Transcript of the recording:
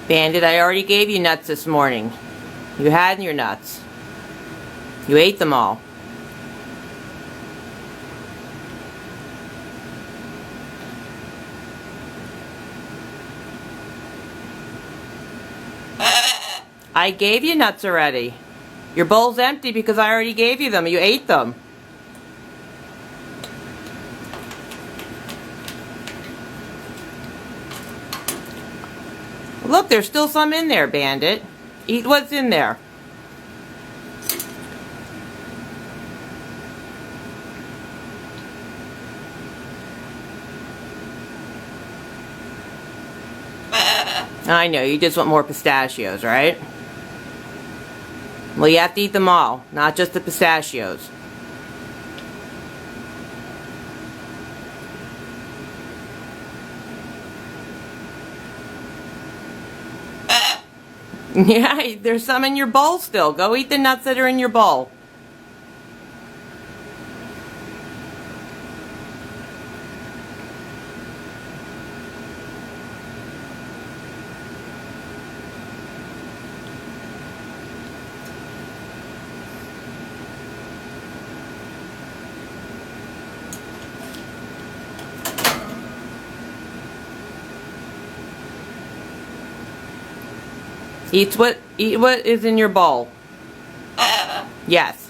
Bandit, I already gave you nuts this morning. You had your nuts. You ate them all. I gave you nuts already. Your bowl's empty because I already gave you them. You ate them. Look, there's still some in there, Bandit. Eat what's in there. I know, you just want more pistachios, right? Well, you have to eat them all, not just the pistachios. Yeah, there's some in your bowl still. Go eat the nuts that are in your bowl. Eat what is in your bowl. Yes.